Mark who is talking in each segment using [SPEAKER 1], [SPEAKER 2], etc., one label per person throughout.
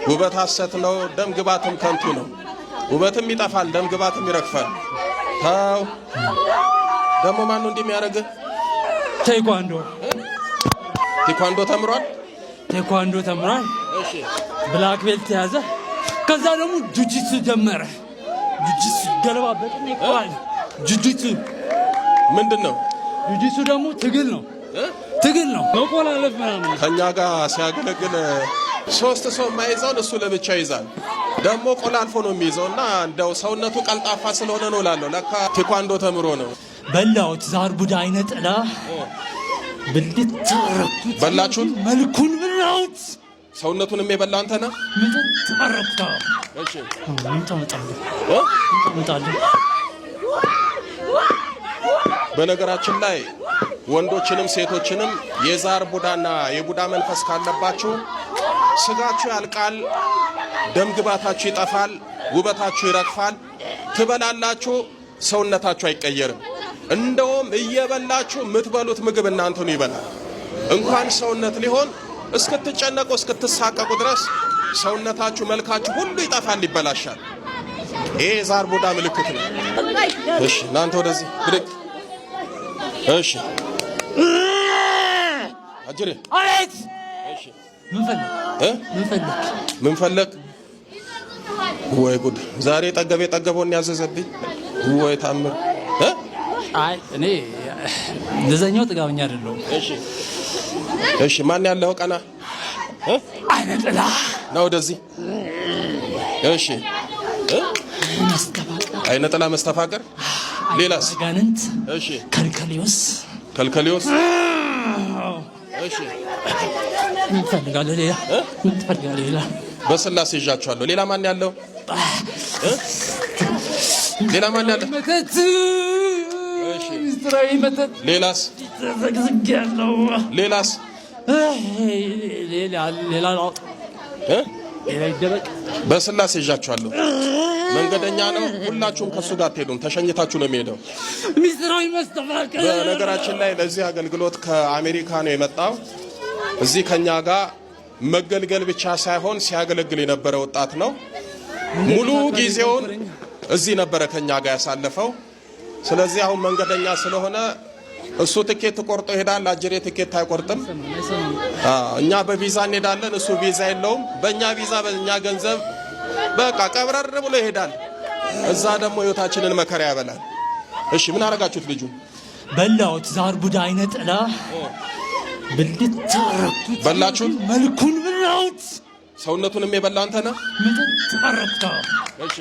[SPEAKER 1] ውበት ሐሰት ነው፣ ደም ግባትም ከንቱ ነው። ውበትም ይጠፋል፣ ደም ግባትም ይረግፋል። ታው ደሞ ማን ነው እንደሚያረግ?
[SPEAKER 2] ቴኳንዶ
[SPEAKER 1] ተምሯል።
[SPEAKER 2] ቴኳንዶ ተምሯል።
[SPEAKER 1] እሺ
[SPEAKER 2] ብላክ ቤልት ያዘ። ከዛ ደግሞ ጁጂትሱ ጀመረ። ጁጂትሱ ገለባበጥና ይቆራል። ጁጂትሱ
[SPEAKER 1] ምንድነው?
[SPEAKER 2] ጁጂትሱ ደግሞ ትግል ነው። ትግል ነው። መቆላለፍ ምናምን
[SPEAKER 1] ከኛ ጋር ሲያገለግል ሶስት ሰው ማይዛውን እሱ ለብቻ ይዛል። ደሞ ቆላልፎ ነው የሚይዘውና እንደው ሰውነቱ ቀልጣፋ ስለሆነ ነው ላለው ለካ ቴኳንዶ ተምሮ ነው።
[SPEAKER 2] በላውት ዛር ቡዳ አይነ ጥላ ብልታረኩት
[SPEAKER 1] በላችሁት።
[SPEAKER 2] መልኩን በላውት
[SPEAKER 1] ሰውነቱንም የበላ አንተ ነህ።
[SPEAKER 2] ምን ታረኩታ?
[SPEAKER 1] እሺ
[SPEAKER 2] ምን ታመጣለህ?
[SPEAKER 1] በነገራችን ላይ ወንዶችንም ሴቶችንም የዛር ቡዳና የቡዳ መንፈስ ካለባችሁ ስጋችሁ ያልቃል፣ ደም ግባታችሁ ይጠፋል፣ ውበታችሁ ይረግፋል፣ ትበላላችሁ፣ ሰውነታችሁ አይቀየርም። እንደውም እየበላችሁ የምትበሉት ምግብ እናንተኑ ይበላል። እንኳን ሰውነት ሊሆን እስክትጨነቁ እስክትሳቀቁ ድረስ ሰውነታችሁ መልካችሁ ሁሉ ይጠፋል፣ ይበላሻል። ይሄ የዛር ቡዳ ምልክት ነው። እሺ እናንተ ወደዚህ ብድግ። እሺ አጅሬ
[SPEAKER 2] አሬት
[SPEAKER 1] እሺ ምን ፈለክ? ወይ ጉድ! ዛሬ ጠገበውን ያዘዘብኝ ወይ ታምር።
[SPEAKER 2] አይ እኔ ለዛኛው ጥጋብኛ አይደለሁም።
[SPEAKER 1] እሺ ማን ያለው ቀና
[SPEAKER 2] አይነ ጥላ
[SPEAKER 1] ነው ወደዚህ። እሺ አይነ ጥላ መስተፋቀር። ሌላስ?
[SPEAKER 2] ጋንንት።
[SPEAKER 1] እሺ
[SPEAKER 2] ከልከሊዮስ
[SPEAKER 1] እሺ
[SPEAKER 2] ምን ትፈልጋለህ? ሌላ
[SPEAKER 1] በስላሴ ይዣቸዋለሁ። ሌላ ማን ያለው? ሌላ ማን ያለው?
[SPEAKER 2] መተት። እሺ ሚስጥራዊ መተት።
[SPEAKER 1] ሌላስ?
[SPEAKER 2] ተዘግዝጊያለሁ።
[SPEAKER 1] ሌላስ?
[SPEAKER 2] ሌላ ይደበቅ።
[SPEAKER 1] በስላሴ ይዣቸዋለሁ። መንገደኛ ነው። ሁላችሁም ከሱ ጋር አትሄዱም፣ ተሸኝታችሁ ነው የሚሄደው።
[SPEAKER 2] ሚስጥራዊ መስተፋቀር።
[SPEAKER 1] በነገራችን ላይ ለዚህ አገልግሎት ከአሜሪካ ነው የመጣው። እዚህ ከኛ ጋር መገልገል ብቻ ሳይሆን ሲያገለግል የነበረ ወጣት ነው። ሙሉ ጊዜውን እዚህ ነበረ ከኛ ጋር ያሳለፈው። ስለዚህ አሁን መንገደኛ ስለሆነ እሱ ትኬት ቆርጦ ይሄዳል። አጅሬ ትኬት አይቆርጥም። እኛ በቪዛ እንሄዳለን፣ እሱ ቪዛ የለውም። በእኛ ቪዛ በእኛ ገንዘብ በቃ ቀብረር ብሎ ይሄዳል። እዛ ደግሞ ህይወታችንን መከራ ያበላል። እሺ ምን አረጋችሁት? ልጁ
[SPEAKER 2] በላውት ዛር ቡዳ አይነ ጥላ ብልታረኩት።
[SPEAKER 1] በላችሁት?
[SPEAKER 2] መልኩን በላውት።
[SPEAKER 1] ሰውነቱንም የበላ አንተ ነህ።
[SPEAKER 2] ምን ታረኩታ?
[SPEAKER 1] እሺ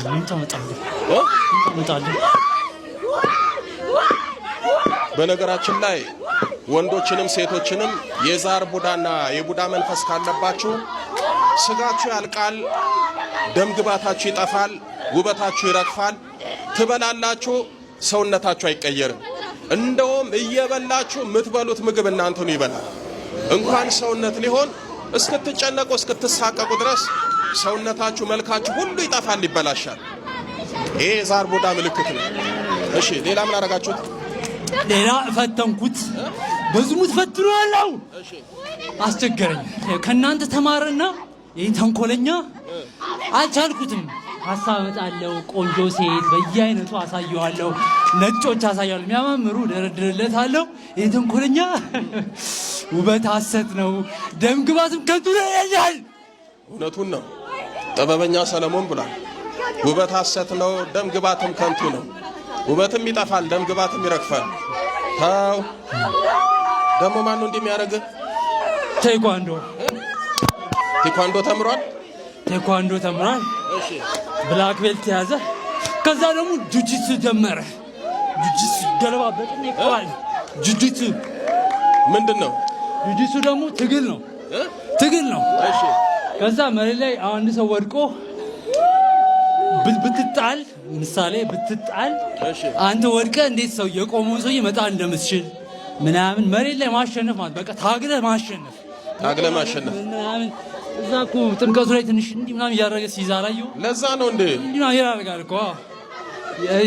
[SPEAKER 2] ምን ታመጣለህ?
[SPEAKER 1] በነገራችን ላይ ወንዶችንም ሴቶችንም የዛር ቡዳና የቡዳ መንፈስ ካለባችሁ ስጋችሁ ያልቃል፣ ደም ግባታችሁ ይጠፋል፣ ውበታችሁ ይረግፋል፣ ትበላላችሁ፣ ሰውነታችሁ አይቀየርም። እንደውም እየበላችሁ የምትበሉት ምግብ እናንተኑ ይበላል። እንኳን ሰውነት ሊሆን እስክትጨነቁ እስክትሳቀቁ ድረስ ሰውነታችሁ መልካችሁ ሁሉ ይጠፋል፣ ይበላሻል። ይሄ የዛር ቡዳ ምልክት ነው። እሺ ሌላ ምን አረጋችሁት?
[SPEAKER 2] ሌላ ፈተንኩት። በዝሙት ፈትኗለሁ። አስቸገረኝ። ከእናንተ ተማረና ይህ ተንኮለኛ አልቻልኩትም። ሀሳብ እመጣለሁ። ቆንጆ ሴት በየአይነቱ አሳየዋለሁ። ነጮች አሳየዋለሁ። የሚያማምሩ ደረድርለታለሁ። ይህ ተንኮለኛ ውበት ሐሰት ነው፣ ደም ግባትም ከንቱ ነው ይላል።
[SPEAKER 1] እውነቱን ነው። ጥበበኛ ሰለሞን ብሏል። ውበት ሐሰት ነው፣ ደም ግባትም ከንቱ ነው። ውበትም ይጠፋል፣ ደም ግባትም ይረግፋል። ታው ደሞ ማን ነው እንደሚያረግ? ቴኳንዶ ተምሯል። እሺ
[SPEAKER 2] ብላክ ቤልት ያዘ። ከዛ ደግሞ ጁጂትሱ ጀመረ። ጁጂትሱ ገለባበጥና ይቆራል። ጁጂትሱ
[SPEAKER 1] ምንድነው?
[SPEAKER 2] ጁጂትሱ ደግሞ ትግል ነው።
[SPEAKER 1] እሺ
[SPEAKER 2] ከዛ መሬት ላይ አንድ ሰው ወድቆ ብትጣል፣ ምሳሌ ብትጣል፣ አንተ ወድቀ እንዴት ሰው የቆመውን ሰው መጣል እንደምትችል ምናምን መሬት ላይ ማሸነፍ ማለት በቃ ታግለህ ማሸነፍ ምናምን። እዛ እኮ ጥምቀቱ ላይ ትንሽ እንዲህ ምናምን እያደረገ ሲዛራየው
[SPEAKER 1] ለዛ ነው እንዴ
[SPEAKER 2] እንዲህ ነው ያደርጋል እኮ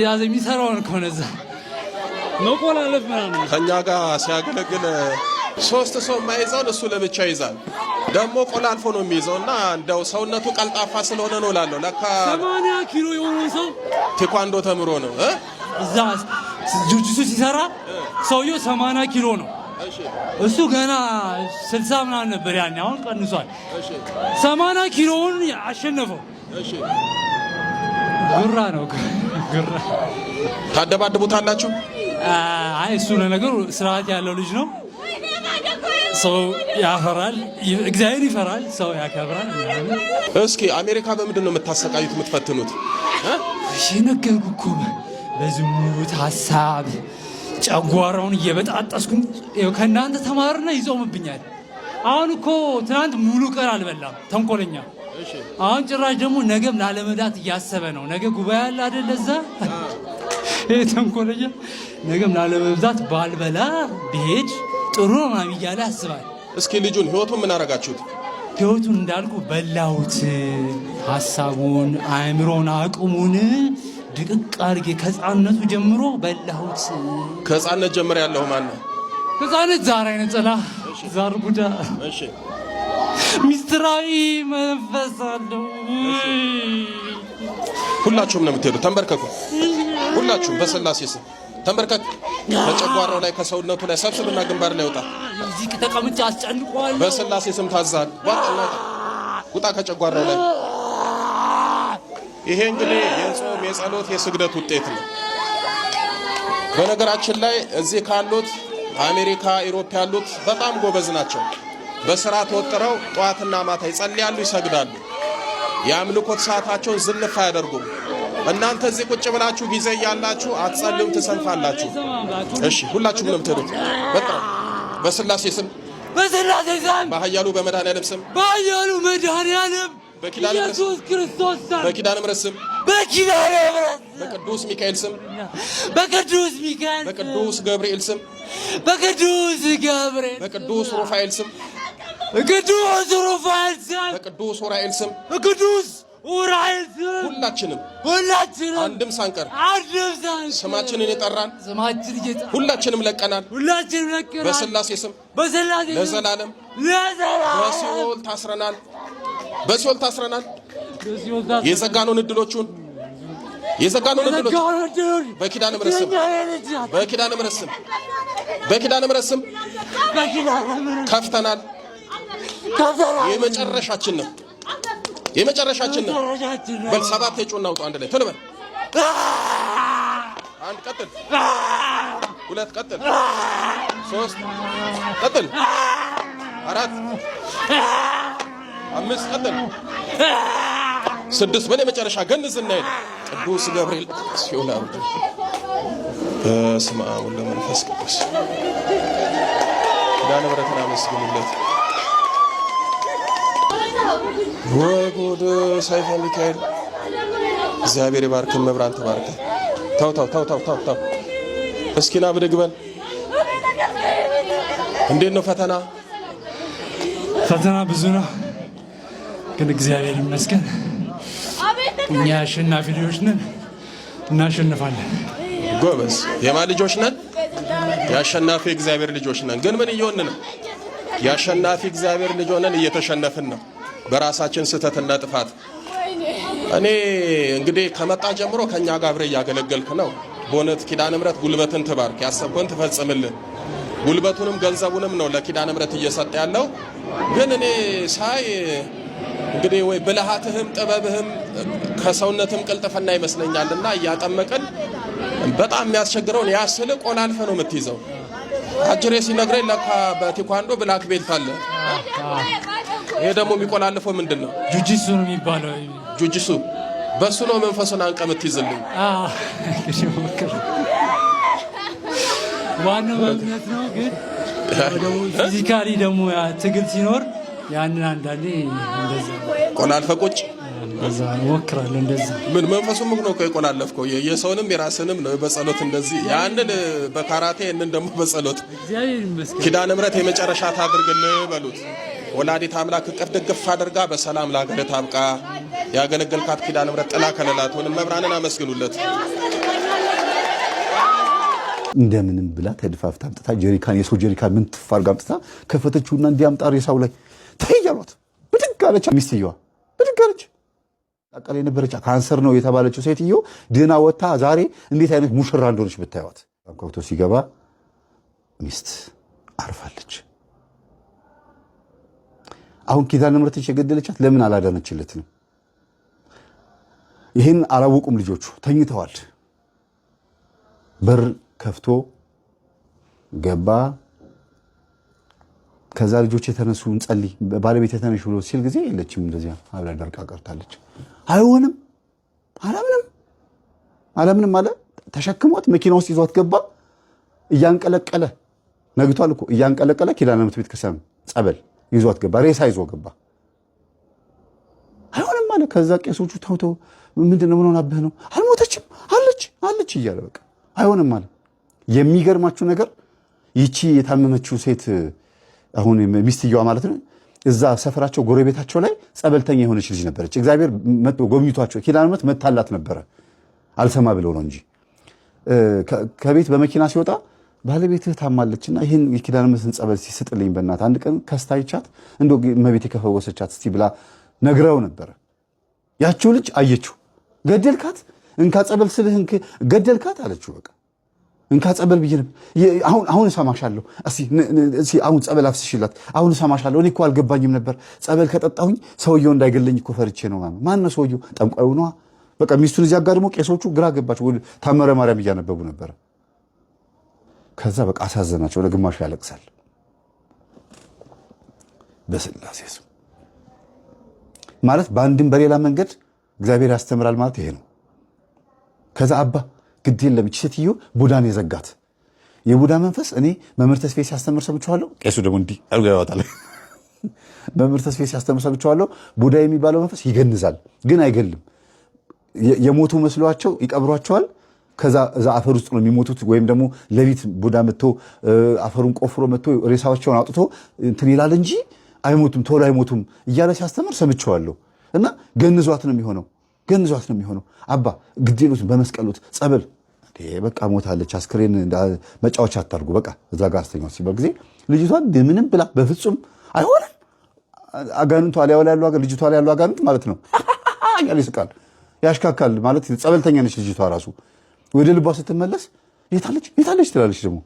[SPEAKER 2] ያዘ የሚሰራውን እኮ ነው። እዛ መቆላለፍ ምናምን
[SPEAKER 1] ከኛ ጋር ሲያገለግል ሶስት ሰው ማይዛውን እሱ ለብቻ ይዛል። ደግሞ ቆላልፎ ነው የሚይዘውና እንደው ሰውነቱ ቀልጣፋ ስለሆነ ነው እላለሁ። ለካ
[SPEAKER 2] 80 ኪሎ የሆነ ሰው
[SPEAKER 1] ቴኳንዶ ተምሮ ነው
[SPEAKER 2] እዛ ጁጁሱ ሲሰራ ሰውየው 80 ኪሎ ነው። እሱ ገና 60 ምናምን ነበር ያኔ፣ አሁን ቀንሷል። 80 ኪሎውን አሸነፈው። ጉራ ነው ጉራ።
[SPEAKER 1] ታደባድቡታላችሁ?
[SPEAKER 2] አይ እሱ ለነገሩ ስርዓት ያለው ልጅ ነው። ሰው ያፈራል፣ እግዚአብሔር ይፈራል፣ ሰው ያከብራል።
[SPEAKER 1] እስኪ አሜሪካ በምንድን ነው የምታሰቃዩት የምትፈትኑት?
[SPEAKER 2] ነገርኩህ እኮ በዝሙት ሀሳብ ጨጓራውን እየበጣጠስኩኝ ከእናንተ ተማርና ይጾምብኛል። አሁን እኮ ትናንት ሙሉ ቀን አልበላም ተንኮለኛ። አሁን ጭራሽ ደግሞ ነገም ላለመዳት እያሰበ ነው። ነገ ጉባኤ አለ አይደል? እዛ ይሄ ተንኮለኛ ነገም ላለመብዛት ባልበላ ብሄድ ጥሩ ነው ምናምን እያለ ያስባል።
[SPEAKER 1] እስኪ ልጁን ህይወቱን ምን አረጋችሁት?
[SPEAKER 2] ህይወቱን እንዳልኩ በላሁት። ሀሳቡን፣ አእምሮን፣ አቅሙን ድቅቅ አድርጌ ከህፃንነቱ ጀምሮ በላሁት።
[SPEAKER 1] ከህፃንነት ጀምሮ ያለው ማን ነው?
[SPEAKER 2] ህፃንነት ዛር አይነት ጥላ ዛር ቡዳ ሚስጥራዊ መንፈስ አለው።
[SPEAKER 1] ሁላችሁም ነው የምትሄዱ። ተንበርከኩ። ሁላችሁም በስላሴ ስም ተንበርከክ። ከጨጓራው ላይ ከሰውነቱ ላይ ሰብስብና ግንባር ላይ ወጣ።
[SPEAKER 2] እዚህ ተቀምጬ አስጨንቀዋለሁ።
[SPEAKER 1] በስላሴ ስም ታዛል። ውጣ ከጨጓራው ላይ። ይሄ እንግዲህ የጾም የጸሎት የስግደት ውጤት ነው። በነገራችን ላይ እዚህ ካሉት አሜሪካ፣ ኢሮፕ ያሉት በጣም ጎበዝ ናቸው። በስራ ተወጥረው ጧትና ማታ ይጸልያሉ፣ ይሰግዳሉ። የአምልኮት ሰዓታቸውን ዝንፍ አያደርጉም። እናንተ እዚህ ቁጭ ብላችሁ ጊዜ ያላችሁ አትጸልዩም፣ ትሰንፋላችሁ። እሺ ሁላችሁም ነው የምትሄዱት። በጥራ በስላሴ ስም
[SPEAKER 2] በስላሴ ስም
[SPEAKER 1] በኃያሉ በመድኃኒዓለም ስም
[SPEAKER 2] በኃያሉ መድኃኒዓለም
[SPEAKER 1] ኢየሱስ ክርስቶስ ስም በኪዳነ ምሕረት ስም
[SPEAKER 2] በኪዳነ ምሕረት
[SPEAKER 1] በቅዱስ ሚካኤል ስም
[SPEAKER 2] በቅዱስ ሚካኤል
[SPEAKER 1] በቅዱስ ገብርኤል ስም
[SPEAKER 2] በቅዱስ ገብርኤል
[SPEAKER 1] በቅዱስ ሩፋኤል ስም
[SPEAKER 2] በቅዱስ ሩፋኤል ስም
[SPEAKER 1] በቅዱስ ኡራኤል ስም
[SPEAKER 2] በቅዱስ ኡራኤል ስም ሁላችንም
[SPEAKER 1] አንድም ሳንቀር ስማችንን የጠራን ሁላችንም ለቀናል። በስላሴ ስም ለዘላለም በሲኦል ታስረናል። የዘጋነውን እድሎቹን በኪዳነ ምሕረት ስም ከፍተናል። የመጨረሻችን ነው። በል 7 የጮና አውጡ አንድ ላይ ቶሎ በል። 1 ቀጥል፣ 2 ቀጥል፣ 3 ቀጥል፣ 4 5 ቀጥል፣ 6 በል። የመጨረሻ ገንዝና ይል ቅዱስ ገብርኤል ሲኦል አውርድ። በስመ አብ ወወልድ ወመንፈስ ቅዱስ። ኪዳነ ምሕረትን አመስግኑለት። ወጉድ ሰይፈ ሚካኤል እግዚአብሔር ይባርክን። መብራን ተባርከ። ተው እስኪ ና ብድግ በል። እንዴት ነው ፈተና?
[SPEAKER 2] ፈተና ብዙ ነው፣ ግን እግዚአብሔር ይመስገን እኛ አሸናፊ ልጆች ነን፣ እናሸንፋለን።
[SPEAKER 1] ጎበዝ። የማን ልጆች ነን? የአሸናፊ እግዚአብሔር ልጆች ነን። ግን ምን እየሆንን ነው? የአሸናፊ እግዚአብሔር ልጅ ሆነን እየተሸነፍን ነው በራሳችን ስህተትና ጥፋት። እኔ እንግዲህ ከመጣ ጀምሮ ከኛ ጋር አብረህ እያገለገልክ ነው። በእውነት ኪዳነ ምሕረት ጉልበትን ትባርክ፣ ያሰብከውን ትፈጽምልን። ጉልበቱንም ገንዘቡንም ነው ለኪዳነ ምሕረት እየሰጠ ያለው። ግን እኔ ሳይ እንግዲህ ወይ ብልሃትህም ጥበብህም ከሰውነትም ቅልጥፍና ይመስለኛልና እያጠመቅን በጣም የሚያስቸግረውን ያስል ቆላልፈ ነው የምትይዘው። አጅሬ ሲነግረኝ ለካ በቴኳንዶ ብላክ ቤልት አለ። ይሄ ደግሞ የሚቆላልፈው ምንድን ነው?
[SPEAKER 2] ጁጂሱ ነው የሚባለው።
[SPEAKER 1] ጁጂሱ በሱ ነው መንፈሱን አንቀ የምትይዝልኝ።
[SPEAKER 2] ዋናው እምነት ነው። ግን ፊዚካሊ ደግሞ ትግል ሲኖር ያንን አንዳንዴ እንደዛ
[SPEAKER 1] ቆላልፈ ቁጭ
[SPEAKER 2] እንደዛ እሞክራለሁ። እንደዛ
[SPEAKER 1] ምን መንፈሱም ነው የቆላለፍከው? የሰውንም የራስንም ነው በጸሎት እንደዚህ ያንን በካራቴ እንን ደግሞ በጸሎት
[SPEAKER 2] እግዚአብሔር ይመስገን።
[SPEAKER 1] ኪዳነ ምሕረት የመጨረሻ ታድርግልህ በሉት። ወላዲት አምላክ እቅፍ ድግፍ አድርጋ በሰላም ለሀገር ታብቃ። ያገለገልካት ኪዳነ ምሕረት ጥላ ከለላቱን መብራንን አመስግኑለት።
[SPEAKER 3] እንደምንም ብላ ተድፋፍታ አምጥታ ጀሪካን የሰው ጀሪካን ምን ትፋርጋ አምጥታ ከፈተችውና እንዲያምጣ ሬሳው ላይ ተይ ተያያሏት ብድግ አለች። ሚስትየዋ ብድግ አለች። አቀለ የነበረች ካንሰር ነው የተባለችው ሴትዮ ድና ወጣ። ዛሬ እንዴት አይነት ሙሽራ እንደሆነች ብታዩት። አንኳኩቶ ሲገባ ሚስት አርፋለች። አሁን ኪዳነ ምሕረትን የገደለቻት ለምን አላዳነችለትም? ይህን አላወቁም ልጆቹ፣ ተኝተዋል። በር ከፍቶ ገባ። ከዛ ልጆች የተነሱ እንጸልይ ባለቤት የተነሽ ብሎ ሲል ጊዜ የለችም። እንደዚያ አብላ ደርቃ ቀርታለች። አይሆንም አለምንም አለ። ተሸክሟት መኪና ውስጥ ይዟት ገባ። እያንቀለቀለ ነግቷል እኮ እያንቀለቀለ ኪዳነ ምሕረት ቤተክርስቲያን ጸበል ይዟት ገባ። ሬሳ ይዞ ገባ። አይሆንም አለ። ከዛ ቄሶቹ ተውተው ምንድነው ምን ሆናብህ ነው? አልሞተችም አለች እያለ በቃ አይሆንም አለ። የሚገርማችሁ ነገር ይቺ የታመመችው ሴት አሁን ሚስትየዋ ማለት ነው እዛ ሰፈራቸው ጎረቤታቸው ላይ ጸበልተኛ የሆነች ልጅ ነበረች። እግዚአብሔር መጥቶ ጎብኝቷቸው ኪዳነ ምሕረት መታላት ነበረ። አልሰማ ብለው ነው እንጂ ከቤት በመኪና ሲወጣ ባለቤትህ ታማለችና ይህን የኪዳነ ምሕረትን ጸበል ሲስጥልኝ በእናትህ አንድ ቀን ከስታይቻት እንዶ እመቤቴ ከፈወሰቻት እስቲ ብላ ነግረው ነበረ። ያችው ልጅ አየችው። ገደልካት እንካ ጸበል ስልህ ገደልካት አለችው። በቃ እንካ ጸበል ብዬ ነበር። አሁን እሰማሻለሁ። እስቲ አሁን ጸበል አፍስሽላት። አሁን እሰማሻለሁ። እኔ እኮ አልገባኝም ነበር ጸበል ከጠጣሁኝ ሰውየው እንዳይገለኝ እኮ ፈርቼ ነው። ማን ነው ሰውየው? ጠንቋዩ ነዋ። በቃ ሚስቱን እዚያ ጋር ደግሞ ቄሶቹ ግራ ገባቸው። ታምረ ማርያም እያነበቡ ነበረ። ከዛ በቃ አሳዘናቸው። ለግማሹ ያለቅሳል። በስላሴ ስም ማለት በአንድም በሌላ መንገድ እግዚአብሔር ያስተምራል ማለት ይሄ ነው። ከዛ አባ ግድ የለም ይህች ሴትዮ ቡዳን የዘጋት የቡዳ መንፈስ እኔ መምህር ተስፋዬ ሲያስተምር ሰምቼዋለሁ። ቄሱ ደግሞ እንዲህ አድርጎ ያወጣል። መምህር ተስፋዬ ሲያስተምር ሰምቼዋለሁ። ቡዳ የሚባለው መንፈስ ይገንዛል፣ ግን አይገልም። የሞቱ መስሏቸው ይቀብሯቸዋል። ከዛ እዛ አፈር ውስጥ ነው የሚሞቱት። ወይም ደግሞ ሌሊት ቡዳ መጥቶ አፈሩን ቆፍሮ መጥቶ ሬሳቸውን አውጥቶ እንትን ይላል እንጂ አይሞቱም፣ ቶሎ አይሞቱም እያለ ሲያስተምር ሰምቼዋለሁ። እና ገንዟት ነው የሚሆነው። አባ ግዴሉት በመስቀሉት ጸበል በቃ ሞታለች፣ አስክሬን መጫወቻ አታርጉ፣ በቃ እዛ ጋር አስተኛው ሲባል ጊዜ ልጅቷን ምንም ብላ በፍጹም አይሆንም። አጋንንቷ ልጅቷ ላይ ያለው አጋንንት ማለት ነው ያለ ይስቃል፣ ያሽካካል ማለት ጸበልተኛ ነች ልጅቷ ራሱ። ወደ ልቧ ስትመለስ የታለች ትላለች ደግሞ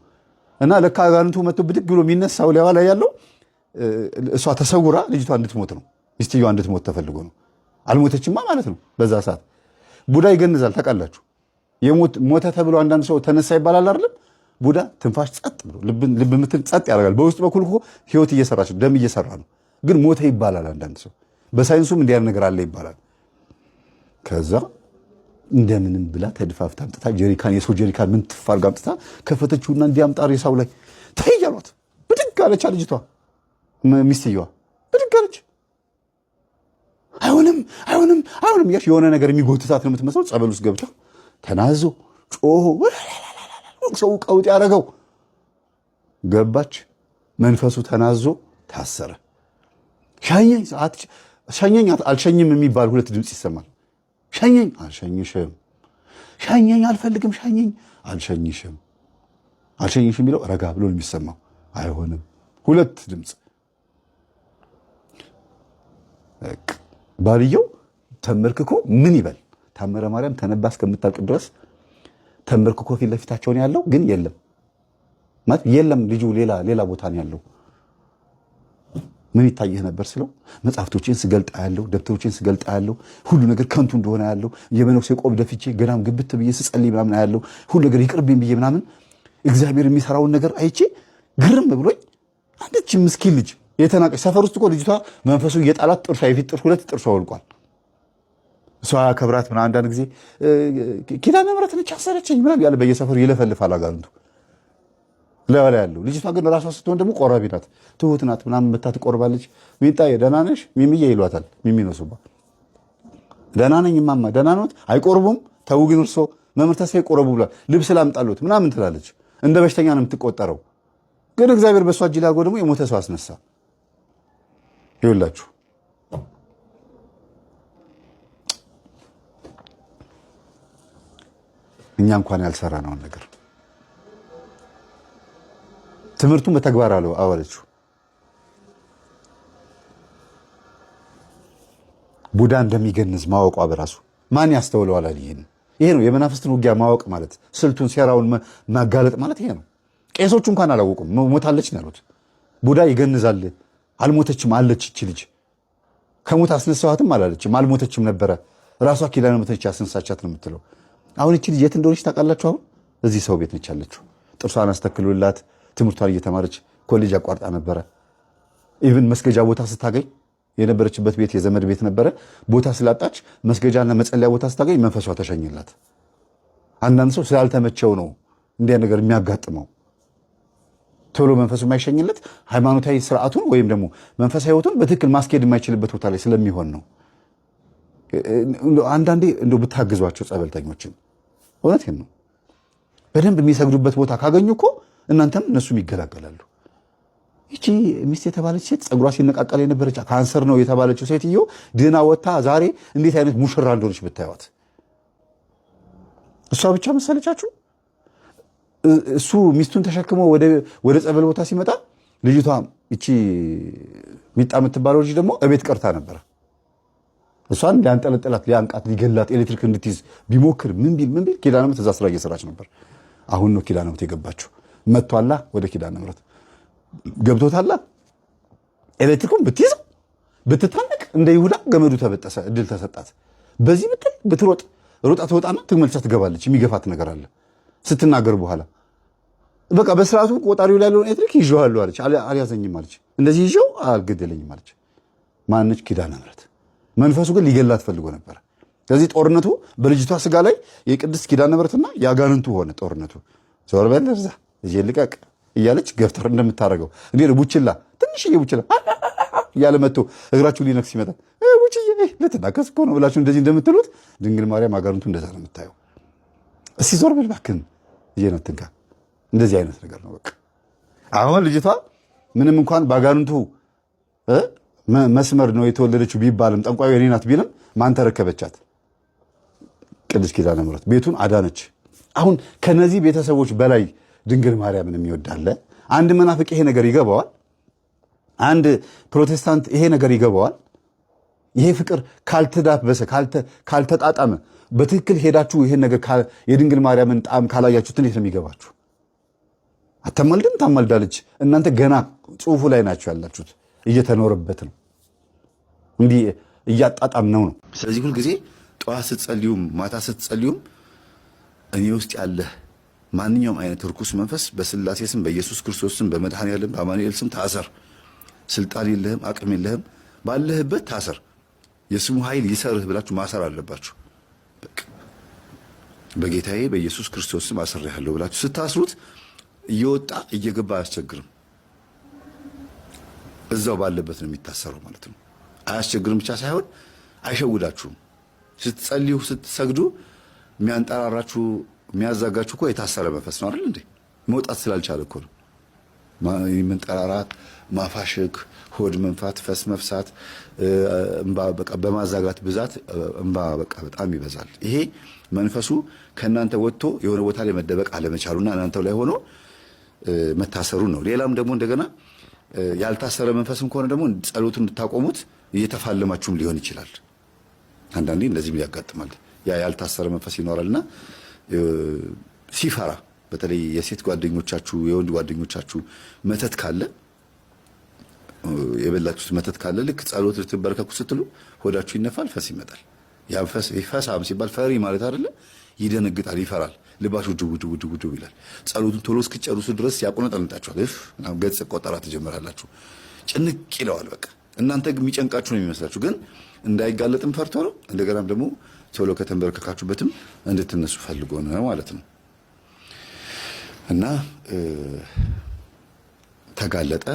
[SPEAKER 3] እና ለካ አጋንንቱ መጥቶ ብድግ ብሎ የሚነሳው ላይ ያለው እሷ ተሰውራ ልጅቷ እንድትሞት ነው፣ ሚስትየዋ እንድትሞት ተፈልጎ ነው። አልሞተችማ ማለት ነው። በዛ ሰዓት ቡዳ ይገንዛል። ታውቃላችሁ፣ ሞተ ተብሎ አንዳንድ ሰው ተነሳ ይባላል አይደለም? ቡዳ ትንፋሽ ጸጥ ብሎ ልብ ምትል ጸጥ ያደርጋል። በውስጥ በኩል እኮ ህይወት እየሰራች ነው፣ ደም እየሰራ ነው። ግን ሞተ ይባላል አንዳንድ ሰው። በሳይንሱም እንዲያ ነገር አለ ይባላል። ከዛ እንደምንም ብላ ተድፋፍታ አምጥታ ጀሪካን፣ የሰው ጀሪካን ምን ትፋርጋ አምጥታ ከፈተችውና እንዲያምጣ ሬሳው ላይ ተይያሏት። ብድግ አለች ልጅቷ፣ ሚስትየዋ ብድግ አለች። አይሆንም እያልሽ የሆነ ነገር የሚጎትታት ነው የምትመስለው። ጸበል ውስጥ ገብታ ተናዞ ጮሆ ሰው ቀውጥ ያደረገው ገባች። መንፈሱ ተናዞ ታሰረ። ሸኘኝ አልሸኝም የሚባል ሁለት ድምፅ ይሰማል። ሸኘኝ አልሸኝሽም፣ ሸኘኝ አልፈልግም፣ ሸኘኝ አልሸኝሽም የሚለው ረጋ ብሎ የሚሰማው አይሆንም። ሁለት ድምፅ። ባልየው ተመርክኮ ምን ይበል? ታምረ ማርያም ተነባ እስከምታልቅ ድረስ ተመርክኮ ፊት ለፊታቸውን ያለው ግን የለም ማለት የለም። ልጁ ሌላ ቦታ ነው ያለው። ምን ይታየህ ነበር ስለው መጽሐፍቶችን ስገልጣ ያለው ደብተሮችን ስገልጣ ያለው ሁሉ ነገር ከንቱ እንደሆነ ያለው የመነኩሴ ቆብ ደፍቼ ገዳም ግብት ብዬ ስጸልይ ምናምን ያለው ሁሉ ነገር ይቅርብኝ ብዬ ምናምን እግዚአብሔር የሚሰራውን ነገር አይቼ ግርም ብሎኝ አንደች ምስኪን ልጅ የተናቀች ሰፈር ውስጥ እኮ ልጅቷ መንፈሱ እየጣላት ጥርሷ የፊት ጥርስ ሁለት ጥርሷ ወልቋል። እሷ ከብራት ምናምን አንዳንድ ጊዜ ኪዳነ ምሕረት ነች አሰረችኝ ምናምን ያለ በየሰፈሩ ይለፈልፋል አጋንንቱ ለወላ ያለው። ልጅቷ ግን ራሷ ስትሆን ደግሞ ቆራቢ ናት፣ ትሁት ናት ምናምን መታ ትቆርባለች። ሚጣዬ ደህና ነሽ ሚሚዬ ይሏታል። ሚሚ ነው ሱባ ደህና ነኝ ማማ ደህና ነዎት? አይቆርቡም። ተው ግን እርሶ መምህር ተስፋዬ ቆረቡ ብሏል። ልብስ ላምጣሎት ምናምን ትላለች። እንደ በሽተኛ ነው የምትቆጠረው። ግን እግዚአብሔር በሷ እጅ ላይ አድርጎ ደግሞ የሞተ ሰው አስነሳ። ይኸውላችሁ እኛ እንኳን ያልሰራነውን ነገር ትምህርቱን በተግባር አለው አዋለችው። ቡዳ እንደሚገንዝ ማወቋ በራሱ ማን ያስተውለዋል? ይሄ ነው የመናፍስትን ውጊያ ማወቅ ማለት፣ ስልቱን ሴራውን ማጋለጥ ማለት ይሄ ነው። ቄሶቹ እንኳን አላወቁም። ሞታለች ነው ያሉት። ቡዳ ይገንዛል። አልሞተችም አለች እቺ ልጅ። ከሞት አስነሳዋትም አላለችም፣ አልሞተችም ነበረ። ራሷ ኪዳነ ምሕረት ያስነሳቻት ነው የምትለው። አሁን እቺ ልጅ የት እንደሆነች ታውቃላችሁ? አሁን እዚህ ሰው ቤት ነች ያለችው። ጥርሷን አስተክሎላት ትምህርቷን እየተማረች ኮሌጅ አቋርጣ ነበረ። ኢቭን መስገጃ ቦታ ስታገኝ የነበረችበት ቤት የዘመድ ቤት ነበረ። ቦታ ስላጣች መስገጃና መጸለያ ቦታ ስታገኝ መንፈሷ ተሸኝላት። አንዳንድ ሰው ስላልተመቸው ነው እንዲያ ነገር የሚያጋጥመው። ቶሎ መንፈሱ የማይሸኝለት ሃይማኖታዊ ስርዓቱን ወይም ደግሞ መንፈሳዊ ህይወቱን በትክክል ማስኬድ የማይችልበት ቦታ ላይ ስለሚሆን ነው። አንዳንዴ እንደው ብታግዟቸው ጸበልተኞችን፣ እውነቴን ነው። በደንብ የሚሰግዱበት ቦታ ካገኙ እኮ እናንተም እነሱም ይገላገላሉ። ይቺ ሚስት የተባለች ሴት ጸጉሯ ሲነቃቀል የነበረች ካንሰር ነው የተባለችው ሴትዮ ድና ወጥታ ዛሬ እንዴት አይነት ሙሽራ እንደሆነች ብታዩት። እሷ ብቻ መሰለቻችሁ? እሱ ሚስቱን ተሸክሞ ወደ ጸበል ቦታ ሲመጣ ልጅቷ እቺ ሚጣ የምትባለው ልጅ ደግሞ እቤት ቀርታ ነበር። እሷን ሊያንጠለጥላት፣ ሊያንቃት፣ ሊገላት ኤሌክትሪክ እንድትይዝ ቢሞክር ምን ቢል ኪዳነ ምሕረት እዛ ስራ እየሰራች ነበር። አሁን ነው ኪዳነ ምሕረት የገባችው። መጥቷላ ወደ ኪዳነ ምሕረት ገብቶታላ። ኤሌክትሪኩን ብትይዘው ብትታነቅ እንደ ይሁዳ ገመዱ ተበጠሰ፣ እድል ተሰጣት። በዚህ ብትሮጥ ሮጣ ትወጣና ትመልሳ ትገባለች። የሚገፋት ነገር አለ። ስትናገር በኋላ በቃ በስርዓቱ ቆጣሪው ላይ ያለውን ኤሌክትሪክ ይዤዋለሁ አለች። አልያዘኝም አለች። እንደዚህ ይዤው አልገደለኝም አለች። ማነች? ኪዳነ ምሕረት። መንፈሱ ግን ሊገላት ፈልጎ ነበር። ስለዚህ ጦርነቱ በልጅቷ ስጋ ላይ የቅድስት ኪዳነ ምሕረትና የአጋንንቱ ሆነ ጦርነቱ። ዞር በል እርዛ ልጄ ልቀቅ እያለች ገፍተር እንደምታደርገው እንዴ ነው። ቡችላ ትንሽዬ ቡችላ እያለ መጥቶ እግራችሁ ሊነክስ ይመጣል። ቡችዬ ልትናከስ እኮ ነው ብላችሁ እንደዚህ እንደምትሉት ድንግል ማርያም አጋንንቱ እንደዛ ነው የምታየው። እስቲ ዞር በል እባክህን ልጄ ነው ትንካ። እንደዚህ አይነት ነገር ነው በቃ። አሁን ልጅቷ ምንም እንኳን በአጋንንቱ መስመር ነው የተወለደችው ቢባልም ጠንቋዩ የኔ ናት ቢልም ማን ተረከበቻት? ቅድስት ኪዳነ ምሕረት ቤቱን አዳነች። አሁን ከነዚህ ቤተሰቦች በላይ ድንግል ማርያምን የሚወዳለ አንድ መናፍቅ ይሄ ነገር ይገባዋል? አንድ ፕሮቴስታንት ይሄ ነገር ይገባዋል? ይሄ ፍቅር ካልተዳበሰ ካልተጣጣመ በትክክል ሄዳችሁ ይሄን ነገር የድንግል ማርያምን ጣዕም ካላያችሁት እንዴት ነው የሚገባችሁ? አተማልድም ታማልዳለች። እናንተ ገና ጽሑፉ ላይ ናችሁ ያላችሁት፣ እየተኖረበት ነው፣ እንዲህ እያጣጣም ነው። ስለዚህ ሁልጊዜ ጠዋት ስትጸልዩም ማታ ስትጸልዩም እኔ ውስጥ ያለ ማንኛውም አይነት ርኩስ መንፈስ በስላሴ ስም በኢየሱስ ክርስቶስ ስም በመድኃኔዓለም በአማኑኤል ስም ታሰር። ስልጣን የለህም፣ አቅም የለህም፣ ባለህበት ታሰር፣ የስሙ ኃይል ይሰርህ ብላችሁ ማሰር አለባችሁ። በጌታዬ በኢየሱስ ክርስቶስ ስም አስሬሃለሁ ብላችሁ ስታስሩት እየወጣ እየገባ አያስቸግርም። እዛው ባለበት ነው የሚታሰረው ማለት ነው። አያስቸግርም ብቻ ሳይሆን አይሸውዳችሁም። ስትጸልዩ ስትሰግዱ የሚያንጠራራችሁ የሚያዛጋችሁ እኮ የታሰረ መንፈስ ነው አይደል እንዴ? መውጣት ስላልቻለ እኮ ነው። መንጠራራት፣ ማፋሸክ፣ ሆድ መንፋት፣ ፈስ መፍሳት፣ እንባ በቃ በማዛጋት ብዛት እንባ በቃ በጣም ይበዛል። ይሄ መንፈሱ ከእናንተ ወጥቶ የሆነ ቦታ ላይ መደበቅ አለመቻሉና እናንተው ላይ ሆኖ መታሰሩ ነው። ሌላም ደግሞ እንደገና ያልታሰረ መንፈስም ከሆነ ደግሞ ጸሎቱን እንድታቆሙት እየተፋለማችሁም ሊሆን ይችላል። አንዳንዴ እንደዚህም ያጋጥማል። ያ ያልታሰረ መንፈስ ይኖራልና ሲፈራ በተለይ የሴት ጓደኞቻችሁ የወንድ ጓደኞቻችሁ መተት ካለ የበላችሁት መተት ካለ ልክ ጸሎት ልትበረከኩ ስትሉ ሆዳችሁ ይነፋል፣ ፈስ ይመጣል። ያ ፈሳም ሲባል ፈሪ ማለት አይደለ? ይደነግጣል፣ ይፈራል፣ ልባችሁ ድው ይላል። ጸሎቱን ቶሎ እስክጨርሱ ድረስ ያቆነጠንጣችኋል። ገጽ ቆጠራ ትጀምራላችሁ። ጭንቅ ይለዋል በቃ። እናንተ የሚጨንቃችሁ ነው የሚመስላችሁ፣ ግን እንዳይጋለጥም ፈርቶ ነው። እንደገናም ደግሞ ቶሎ ከተንበረከካችሁበትም እንድትነሱ ፈልጎ ነው ማለት ነው። እና ተጋለጠ።